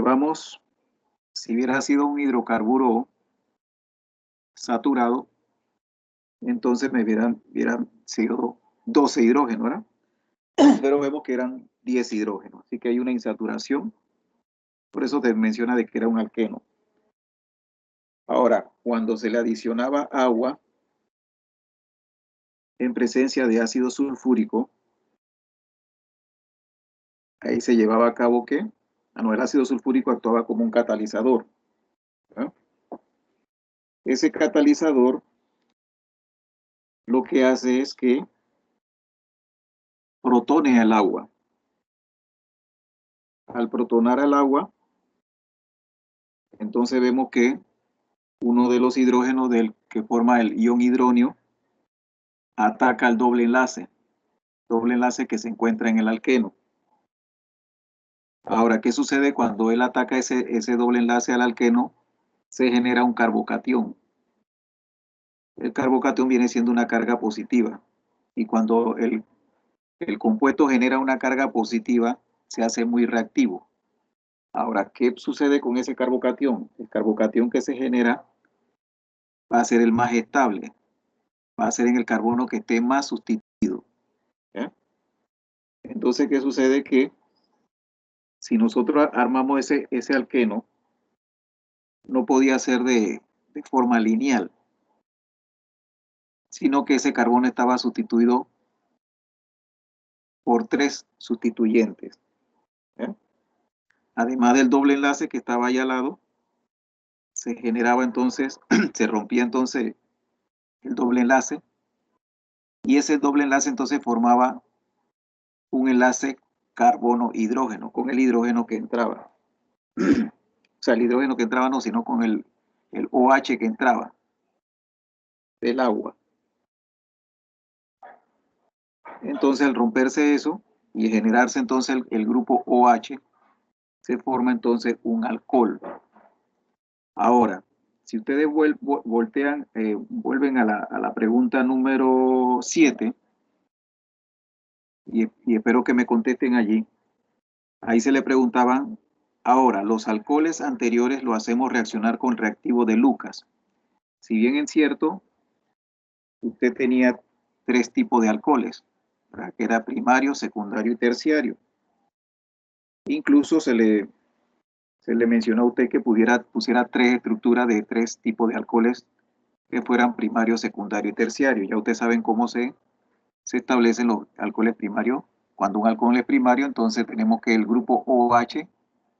observamos, si hubiera sido un hidrocarburo saturado, entonces hubieran sido 12 hidrógenos, ¿verdad? Pero vemos que eran 10 hidrógenos, así que hay una insaturación. Por eso te menciona de que era un alqueno. Ahora, cuando se le adicionaba agua en presencia de ácido sulfúrico, ahí se llevaba a cabo que, el ácido sulfúrico actuaba como un catalizador, ¿verdad? Ese catalizador lo que hace es que protone al agua. Al protonar al agua, entonces vemos que uno de los hidrógenos que forma el ion hidronio ataca al doble enlace que se encuentra en el alqueno. Ahora, ¿qué sucede cuando él ataca ese doble enlace al alqueno? Se genera un carbocatión. El carbocatión viene siendo una carga positiva. Y cuando el compuesto genera una carga positiva, se hace muy reactivo. Ahora, ¿qué sucede con ese carbocatión? El carbocatión que se genera va a ser el más estable. Va a ser en el carbono que esté más sustituido. ¿Ya? Entonces, ¿qué sucede? Que si nosotros armamos ese alqueno, no podía ser de forma lineal, sino que ese carbono estaba sustituido por 3 sustituyentes. ¿Ya? Además del doble enlace que estaba ahí al lado, se generaba entonces, se rompía entonces el doble enlace, y ese doble enlace entonces formaba un enlace carbono-hidrógeno, con el hidrógeno que entraba. O sea, el hidrógeno que entraba no, sino con el OH que entraba del agua. Entonces, al romperse eso y generarse entonces el grupo OH, se forma entonces un alcohol. Ahora, si ustedes vuelven a la pregunta número 7, y espero que me contesten allí, ahí se le preguntaban, ahora, los alcoholes anteriores lo hacemos reaccionar con reactivo de Lucas. Si bien es cierto, usted tenía 3 tipos de alcoholes, ¿verdad? Que era primario, secundario y terciario. Incluso se le mencionó a usted que pusiera 3 estructuras de 3 tipos de alcoholes que fueran primario, secundario y terciario. Ya ustedes saben cómo se establecen los alcoholes primarios. Cuando un alcohol es primario, entonces tenemos que el grupo OH,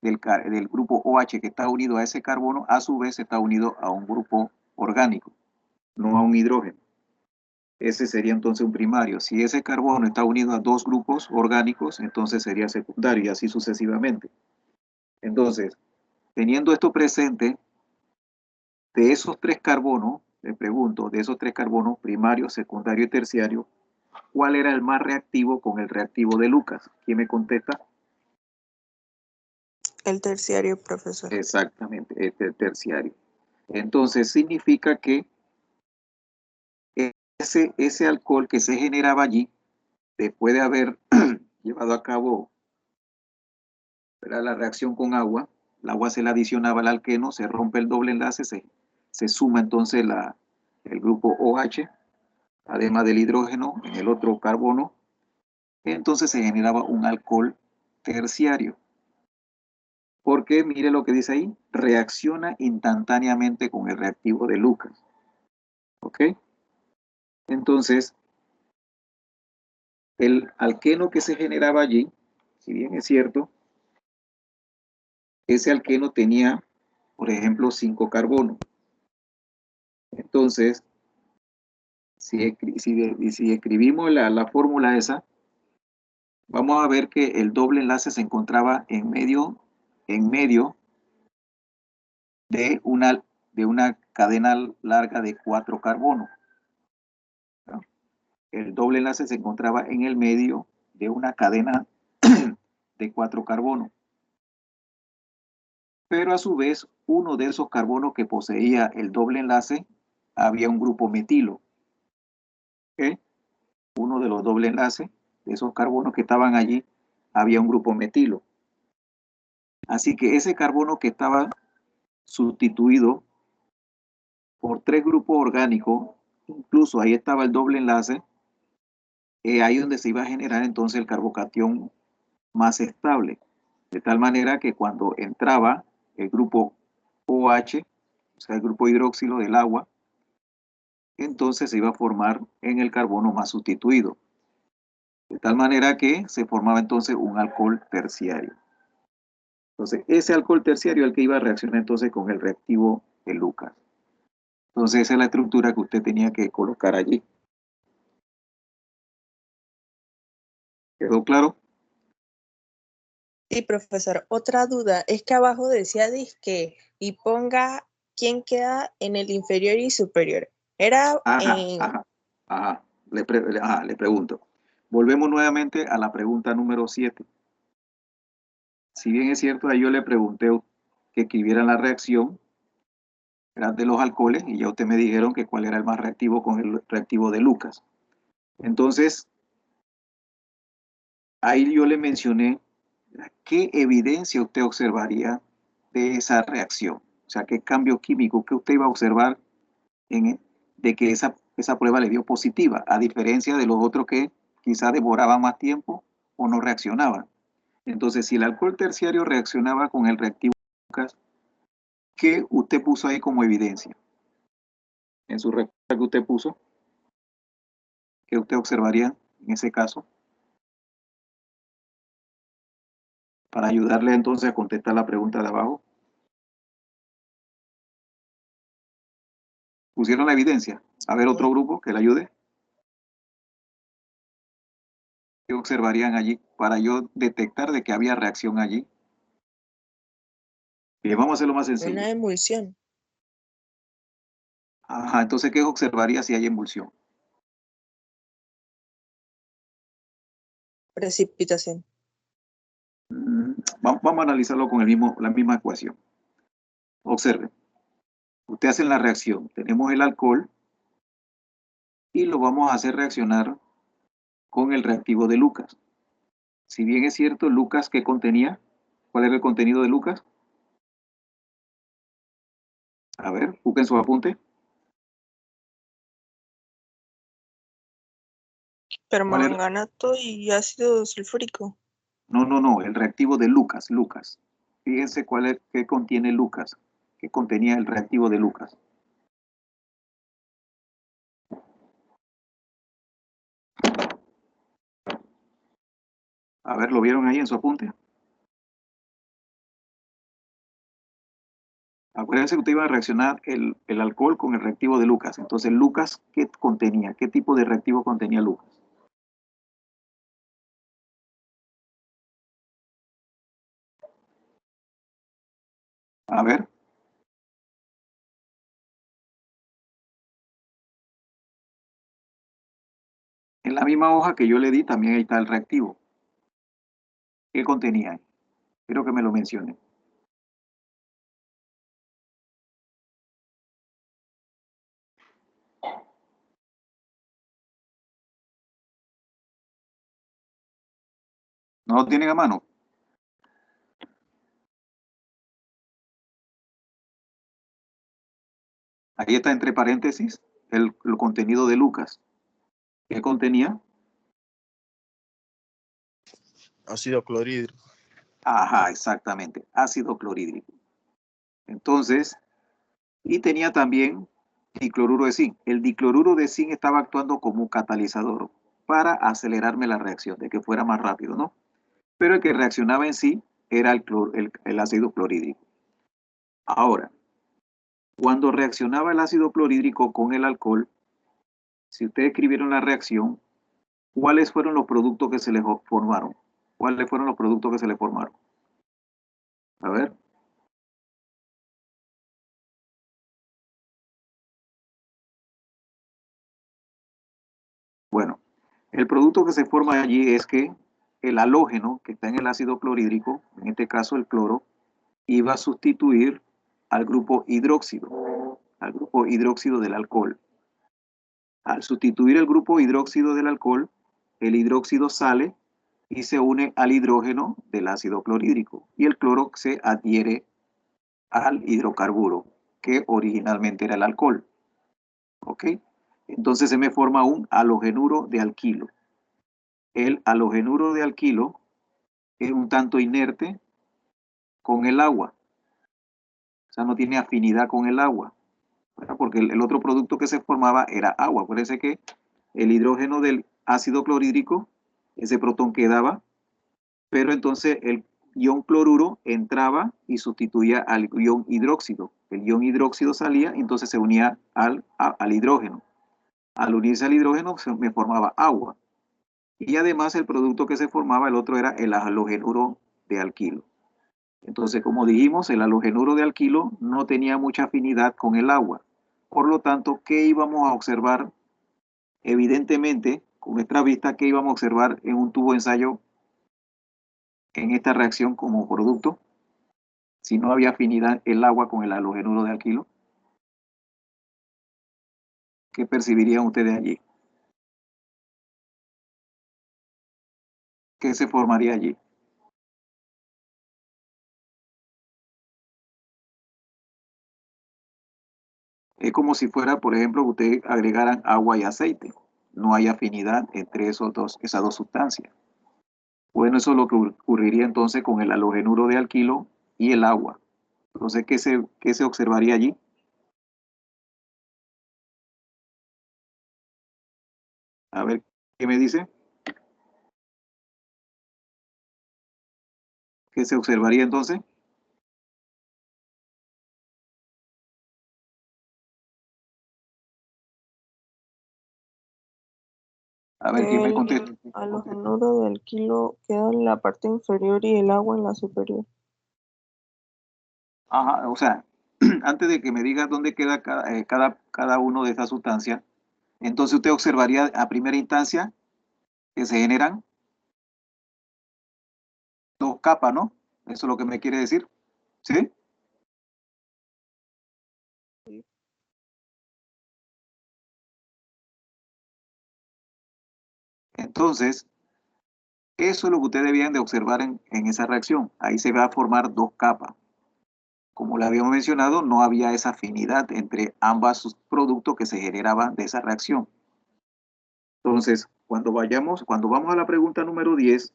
del grupo OH que está unido a ese carbono, a su vez está unido a un grupo orgánico, no a un hidrógeno. Ese sería entonces un primario. Si ese carbono está unido a 2 grupos orgánicos, entonces sería secundario y así sucesivamente. Entonces, teniendo esto presente, de esos 3 carbonos, le pregunto, de esos 3 carbonos, primario, secundario y terciario, ¿cuál era el más reactivo con el reactivo de Lucas? ¿Quién me contesta? El terciario, profesor. Exactamente, este terciario. Entonces, significa que ese alcohol que se generaba allí, después de haber llevado a cabo, ¿verdad?, la reacción con agua, el agua se le adicionaba al alqueno, se rompe el doble enlace, se suma entonces el grupo OH, además del hidrógeno en el otro carbono, entonces se generaba un alcohol terciario. Porque mire lo que dice ahí, reacciona instantáneamente con el reactivo de Lucas. ¿Ok? Entonces, el alqueno que se generaba allí, si bien es cierto, ese alqueno tenía, por ejemplo, 5 carbonos. Entonces, si escribimos la fórmula esa, vamos a ver que el doble enlace se encontraba en medio de una cadena larga de 4 carbonos. ¿No? El doble enlace se encontraba en el medio de una cadena de 4 carbonos. Pero a su vez, uno de esos carbonos que poseía el doble enlace, había un grupo metilo. ¿Okay? Uno de los doble enlaces de esos carbonos que estaban allí, había un grupo metilo. Así que ese carbono que estaba sustituido por 3 grupos orgánicos, incluso ahí estaba el doble enlace, ahí donde se iba a generar entonces el carbocatión más estable, de tal manera que cuando entraba el grupo OH, o sea, el grupo hidróxilo del agua, entonces se iba a formar en el carbono más sustituido, de tal manera que se formaba entonces un alcohol terciario. Entonces, ese alcohol terciario es el que iba a reaccionar entonces con el reactivo de Lucas. Entonces, esa es la estructura que usted tenía que colocar allí. ¿Quedó claro? Sí, profesor. Otra duda es que abajo decía disque y ponga quién queda en el inferior y superior. Era Ajá, en... ajá, ajá. Le pregunto. Volvemos nuevamente a la pregunta número 7. Si bien es cierto, ahí yo le pregunté que escribieran la reacción de los alcoholes y ya usted me dijeron que cuál era el más reactivo con el reactivo de Lucas. Entonces, ahí yo le mencioné qué evidencia usted observaría de esa reacción. O sea, qué cambio químico que usted iba a observar de que esa prueba le dio positiva, a diferencia de los otros que quizás demoraban más tiempo o no reaccionaban. Entonces, si el alcohol terciario reaccionaba con el reactivo de Lucas, ¿qué usted puso ahí como evidencia? En su respuesta que usted puso, ¿qué usted observaría en ese caso? Para ayudarle entonces a contestar la pregunta de abajo. ¿Pusieron la evidencia? A ver, otro grupo que le ayude. ¿Qué observarían allí para yo detectar de que había reacción allí? Bien, vamos a hacerlo más sencillo. una emulsión, Ajá, entonces, ¿qué observaría si hay emulsión? precipitación. Vamos a analizarlo con la misma ecuación. Observe, usted hace la reacción. Tenemos el alcohol y lo vamos a hacer reaccionar con el reactivo de Lucas. Si bien es cierto, Lucas, ¿qué contenía? ¿Cuál era el contenido de Lucas? A ver, busquen su apunte. ¿Cuál era? Permanganato y ácido sulfúrico. No, no, no, el reactivo de Lucas, Lucas. Fíjense cuál es, qué contiene Lucas, qué contenía el reactivo de Lucas. A ver, ¿lo vieron ahí en su apunte? Acuérdense que usted iba a reaccionar el alcohol con el reactivo de Lucas. Entonces, Lucas, ¿qué contenía? ¿Qué tipo de reactivo contenía Lucas? A ver, en la misma hoja que yo le di, también ahí está el reactivo. ¿Qué contenía? Quiero que me lo mencione. ¿No lo tienen a mano? Ahí está entre paréntesis el contenido de Lucas. ¿Qué contenía? Ácido clorhídrico. Ajá, exactamente, ácido clorhídrico. Entonces, y tenía también dicloruro de zinc. El dicloruro de zinc estaba actuando como catalizador para acelerarme la reacción, de que fuera más rápido, ¿no? Pero el que reaccionaba en sí era el ácido clorhídrico. Ahora, cuando reaccionaba el ácido clorhídrico con el alcohol, si ustedes escribieron la reacción, ¿cuáles fueron los productos que se le formaron? ¿Cuáles fueron los productos que se le formaron? A ver. Bueno, el producto que se forma allí es que el halógeno que está en el ácido clorhídrico, en este caso el cloro, iba a sustituir al grupo hidróxido del alcohol. Al sustituir el grupo hidróxido del alcohol, el hidróxido sale y se une al hidrógeno del ácido clorhídrico y el cloro se adhiere al hidrocarburo, que originalmente era el alcohol. ¿Ok? Entonces se me forma un halogenuro de alquilo. El halogenuro de alquilo es un tanto inerte con el agua. O sea, no tiene afinidad con el agua, ¿verdad? Porque el otro producto que se formaba era agua. Acuérdense que el hidrógeno del ácido clorhídrico, ese protón quedaba, pero entonces el ion cloruro entraba y sustituía al ion hidróxido. El ion hidróxido salía y entonces se unía al hidrógeno. Al unirse al hidrógeno se me formaba agua. Y además el producto que se formaba, el otro era el halogenuro de alquilo. Entonces, como dijimos, el halogenuro de alquilo no tenía mucha afinidad con el agua. Por lo tanto, ¿qué íbamos a observar? Evidentemente, con nuestra vista, ¿qué íbamos a observar en un tubo de ensayo en esta reacción como producto? Si no había afinidad el agua con el halogenuro de alquilo, ¿qué percibirían ustedes allí? ¿Qué se formaría allí? Es como si fuera, por ejemplo, que ustedes agregaran agua y aceite. No hay afinidad entre esas dos sustancias. Bueno, eso es lo que ocurriría entonces con el halogenuro de alquilo y el agua. Entonces, qué se observaría allí? A ver, ¿qué me dice? ¿Qué se observaría entonces? A ver, ¿quién me El contesta? halogenuro de alquilo queda en la parte inferior y el agua en la superior. Ajá, o sea, antes de que me diga dónde queda cada uno de estas sustancias, entonces usted observaría a primera instancia que se generan dos capas, ¿no? Eso es lo que me quiere decir, ¿sí? Sí. Entonces, eso es lo que ustedes debían de observar en esa reacción. Ahí se va a formar dos capas. Como le habíamos mencionado, no había esa afinidad entre ambos productos que se generaban de esa reacción. Entonces, cuando vamos a la pregunta número 10,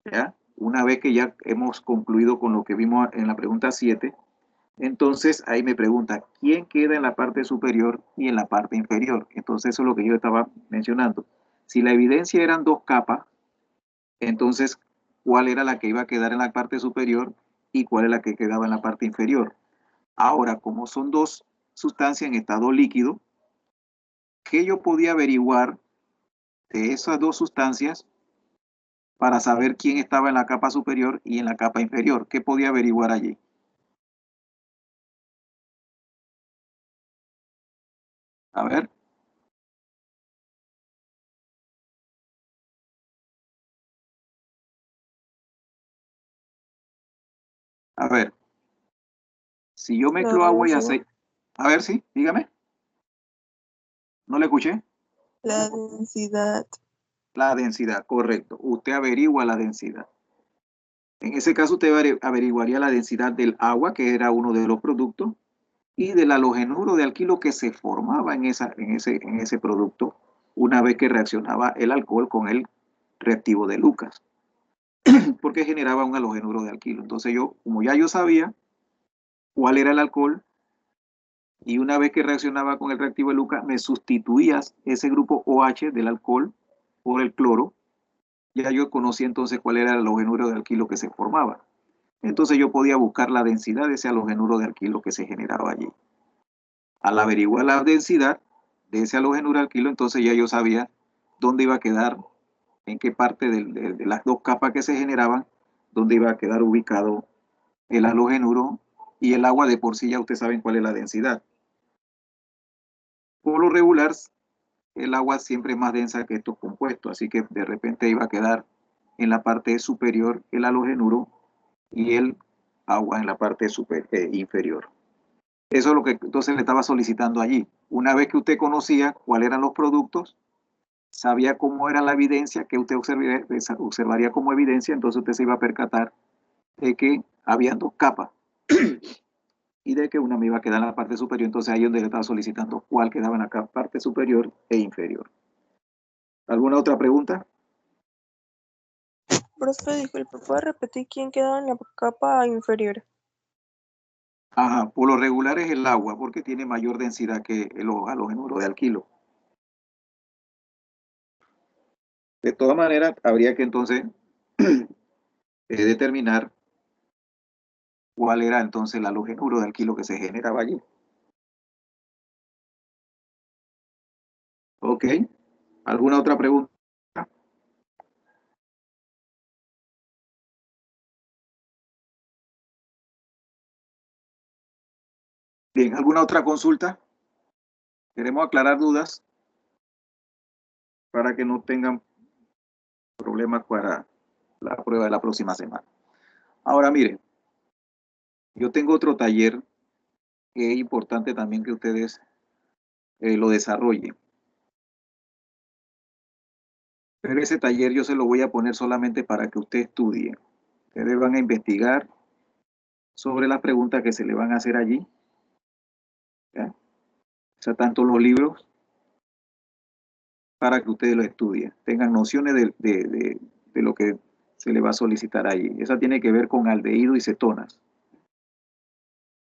¿ya? Una vez que ya hemos concluido con lo que vimos en la pregunta 7, entonces ahí me pregunta, ¿quién queda en la parte superior y en la parte inferior? Entonces eso es lo que yo estaba mencionando. Si la evidencia eran dos capas, entonces, ¿cuál era la que iba a quedar en la parte superior y cuál es la que quedaba en la parte inferior? Ahora, como son dos sustancias en estado líquido, ¿qué yo podía averiguar de esas dos sustancias para saber quién estaba en la capa superior y en la capa inferior? ¿Qué podía averiguar allí? A ver, a ver, si yo La mezclo agua y densidad. aceite, a ver, sí, dígame, no le escuché. La densidad. La densidad, correcto. Usted averigua la densidad. En ese caso, usted averiguaría la densidad del agua, que era uno de los productos, y del halogenuro de alquilo que se formaba en ese producto una vez que reaccionaba el alcohol con el reactivo de Lucas, porque generaba un halogenuro de alquilo. Entonces como ya yo sabía cuál era el alcohol, y una vez que reaccionaba con el reactivo de Lucas, me sustituías ese grupo OH del alcohol por el cloro, ya yo conocía entonces cuál era el halogenuro de alquilo que se formaba. Entonces yo podía buscar la densidad de ese halogenuro de alquilo que se generaba allí. Al averiguar la densidad de ese halogenuro de alquilo, entonces ya yo sabía dónde iba a quedar, en qué parte de las dos capas que se generaban, dónde iba a quedar ubicado el halogenuro y el agua. De por sí ya ustedes saben cuál es la densidad. Por lo regular, el agua siempre es más densa que estos compuestos, así que de repente iba a quedar en la parte superior el halogenuro y el agua en la parte inferior. Eso es lo que entonces le estaba solicitando allí. Una vez que usted conocía cuáles eran los productos, sabía cómo era la evidencia, que usted observaría como evidencia, entonces usted se iba a percatar de que habían dos capas y de que una me iba a quedar en la parte superior, entonces ahí es donde le estaba solicitando cuál quedaba en la parte superior e inferior. ¿Alguna otra pregunta? Profe, disculpe, ¿puede repetir quién quedaba en la capa inferior? Ajá, por lo regular es el agua, porque tiene mayor densidad que el halogénuro de alquilo. De todas maneras, habría que entonces determinar cuál era entonces el halogénuro de alquilo que se generaba allí. Ok. ¿Alguna otra pregunta? Bien, ¿alguna otra consulta? Queremos aclarar dudas para que no tengan problemas para la prueba de la próxima semana. Ahora, miren, yo tengo otro taller que es importante también que ustedes lo desarrollen. Pero ese taller yo se lo voy a poner solamente para que usted estudie. Ustedes van a investigar sobre las preguntas que se le van a hacer allí. ¿Ya? O sea, tanto los libros para que ustedes lo estudien, tengan nociones de lo que se le va a solicitar allí. Esa tiene que ver con aldehído y cetonas,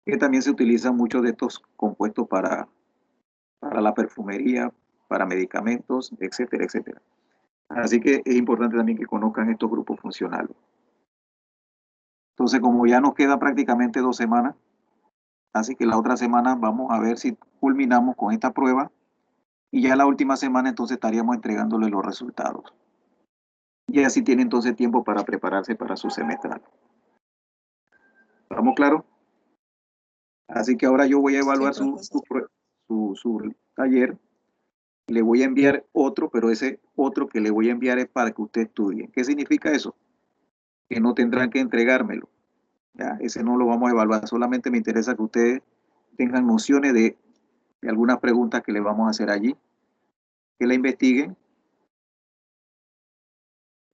que también se utilizan muchos de estos compuestos para la perfumería, para medicamentos, etcétera, etcétera. Así que es importante también que conozcan estos grupos funcionales. Entonces, como ya nos queda prácticamente 2 semanas, así que la otra semana vamos a ver si culminamos con esta prueba y ya la última semana entonces estaríamos entregándole los resultados. Y así tiene entonces tiempo para prepararse para su semestral. ¿Estamos claros? Así que ahora yo voy a evaluar Sí, profesor. su taller. Le voy a enviar otro, pero ese otro que le voy a enviar es para que usted estudie. ¿Qué significa eso? Que no tendrán que entregármelo. ¿Ya? Ese no lo vamos a evaluar. Solamente me interesa que ustedes tengan nociones de algunas preguntas que le vamos a hacer allí, que la investiguen.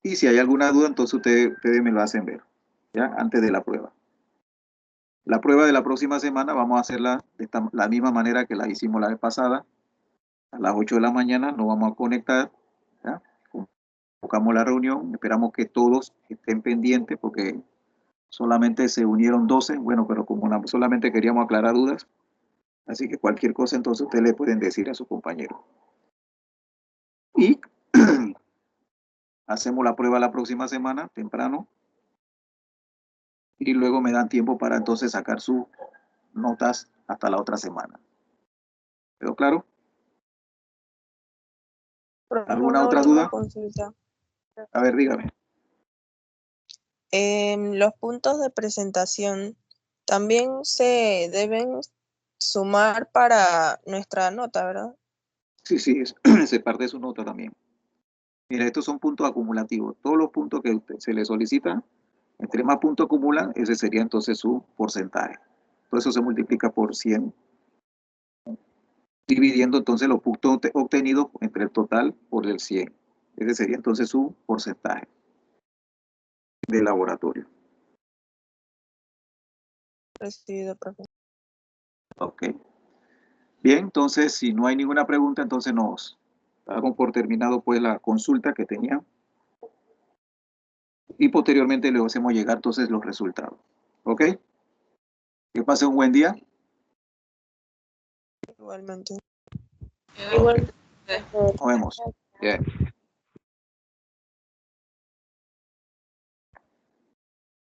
Y si hay alguna duda, entonces ustedes me lo hacen ver, ¿ya? Antes de la prueba. La prueba de la próxima semana vamos a hacerla de la misma manera que la hicimos la vez pasada. A las 8 de la mañana nos vamos a conectar, ¿ya? Convocamos la reunión, esperamos que todos estén pendientes porque solamente se unieron 12, bueno, pero como solamente queríamos aclarar dudas, así que cualquier cosa entonces ustedes le pueden decir a su compañero. Y hacemos la prueba la próxima semana, temprano, y luego me dan tiempo para entonces sacar sus notas hasta la otra semana. ¿Quedó claro? Profe, ¿Alguna una otra última duda? consulta. A ver, dígame. Los puntos de presentación también se deben sumar para nuestra nota, ¿verdad? Sí, se parte de su nota también. Mira, estos son puntos acumulativos. Todos los puntos que se le solicitan, entre más puntos acumulan, ese sería entonces su porcentaje. Todo eso se multiplica por 100, dividiendo entonces los puntos obtenidos entre el total por el 100. Ese sería entonces su porcentaje de laboratorio. Recibido, profe. Ok. Bien, entonces si no hay ninguna pregunta, entonces nos damos por terminado pues la consulta que tenía y posteriormente le hacemos llegar entonces los resultados. ¿Ok? Que pase un buen día. Igualmente. Ok. Nos vemos. Bien.